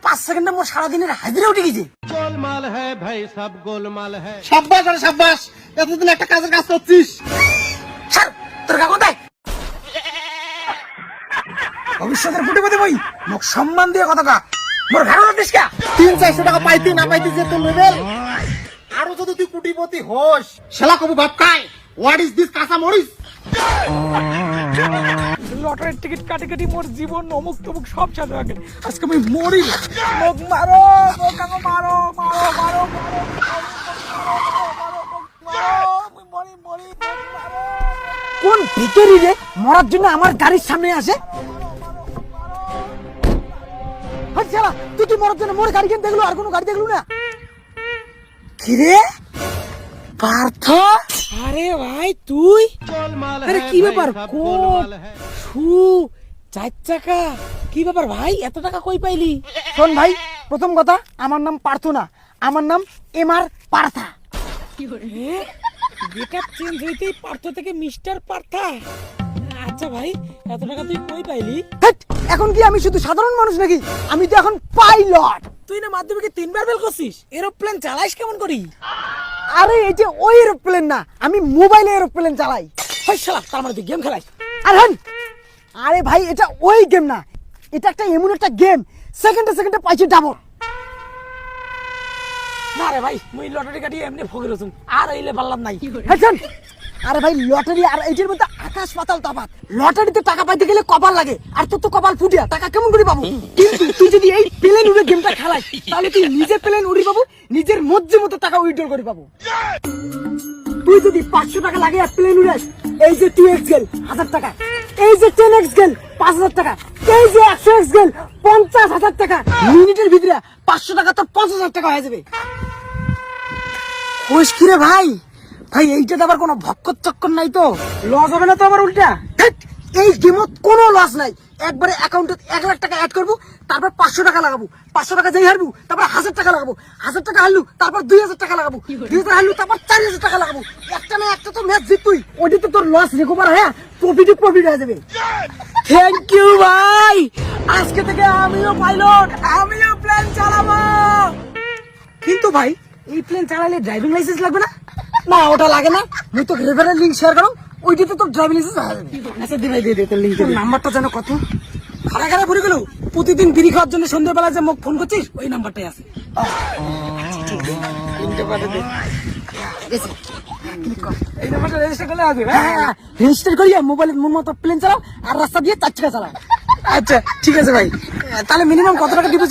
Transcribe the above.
5 সেকেন্ডে মোর সারাদিনের হাজিরা উঠে গেছে। গোলমাল হ্যায় ভাই সব গোলমাল হ্যায়। সাব্বাস আরে সাব্বাস, এতদিন একটা কাজের কাজ করছিস। স্যার তোর কাগজ দেয় ভবিষ্যতের ফুটে বই মুখ সম্মান দিয়ে কথা কা মোর ঘাড় দিস কা 300-400 টাকা পাইতে না পাইতে যে তোর লেভেল, আরো যদি তুই কোটিপতি হোস শালা কবু ভাত খায়। হোয়াট ইজ দিস কাঁচা মরিচ? লটারির টিকিট কাটি কাটি মোর জীবন অমুক তমুক সব শেষ হয়ে গেল। আজকে আমি মরি মুখ মারো মুখ কাগো মারো মারো মারো কোন ভিতরি রে মরার জন্য আমার গাড়ির সামনে আসে? তুই কি মরার জন্য মোর গাড়ি কেন দেখলো আর কোনো গাড়ি দেখলো না? কিরে পার্থ? আরে ভাই তুই? আরে কি ব্যাপার? কোট শু 4 চাকা কি ব্যাপার ভাই? এত টাকা কই পাইলি? শোন ভাই, প্রথম কথা আমার নাম পার্থ না, আমার নাম এমআর পার্থা। গেটআপ চেঞ্জ হইতেই পার্থ থেকে মিস্টার পার্থা। আচ্ছা ভাই, এত টাকা তুই কই পাইলি? এখন কি আমি শুধু সাধারণ মানুষ নাকি? আমি তো এখন পাইলট। তুই না মাধ্যমিকে 3 বার ফেল করছিস, এরোপ্লেন চালাইস কেমন করি? আরে এই যে ওই এরোপ্লেন না, আমি মোবাইলে এরোপ্লেন চালাই। হাই শালা, তার মানে তুই গেম খেলাইস? আরে ভাই এটা ওই গেম না, এটা একটা এমন একটা গেম সেকেন্ডে সেকেন্ডে পাইছি ডাবল। না রে ভাই, মুই লটারি কাটি এমনি ফকির হইছুম, আর এইলে পারলাম নাই। আরে ভাই লটারি আর এইটার মধ্যে আকাশ পাতাল তফাৎ। লটারিতে টাকা পাইতে গেলে কপাল লাগে, আর তোর তো কপাল ফুটিয়া, টাকা কেমন করে পাবো? কিন্তু তুই যদি এই প্লেন উড়ে গেমটা খেলাস তাহলে তুই নিজে প্লেন উড়ি পাবো, নিজের মর্জি মতো টাকা উইথড্র করে পাবো। তুই যদি 500 টাকা লাগে আর প্লেন উড়াস, এই যে 2x গেল 1000 টাকা, এই যে 10x গেল 5000 টাকা, এই যে 100x গেল 50,000 টাকা। মিনিটের ভিতরে 500 টাকা তো 50,000 টাকা হয়ে যাবে। খুশ কি রে ভাই? ভাই এইটাতে আবার কোনো ভক্কর চক্কর নাই তো? লস হবে না তো আবার উল্টা? এই গেমত কোনো লস নাই। একবারে অ্যাকাউন্টে 1 লাখ টাকা অ্যাড করবো, তারপর 500 টাকা লাগাবো, 500 টাকা যেই হারবো তারপর 1000 টাকা লাগাবো, 1000 টাকা হারলু তারপর 2000 টাকা লাগাবো, 2000 হারলু তারপর 4000 টাকা লাগাবো। একটা না একটা তো ম্যাচ জিতবি, ওইটাতে তোর লস রিকভার হয়ে প্রফিট হয়ে যাবে। থ্যাংক ইউ ভাই, আজকে থেকে আমিও পাইলট, আমিও প্লেন চালাবো। কিন্তু ভাই এই প্লেন চালালে ড্রাইভিং লাইসেন্স লাগবে না? না ওটা লাগে না, মুই তো রেফারেল লিংক শেয়ার করো, ওইটাতে তো ড্রাইভিং লাইসেন্স হয়ে যাবে। আচ্ছা দি ভাই দে তোর লিংক। নাম্বারটা জানো কত? খাড়া ভরে গেল। প্রতিদিন বিড়ি খাওয়ার জন্য সন্ধ্যাবেলা যে মোক ফোন করছিস ওই নাম্বারটাই আছে। এই নাম্বারটা রেজিস্টার করলে আসবে। হ্যাঁ রেজিস্টার করিয়া মোবাইলের মন মতো প্লেন চালাও আর রাস্তা দিয়ে 4 চাকা চালাও। আচ্ছা ঠিক আছে ভাই, তাহলে মিনিমাম কত টাকা দিব?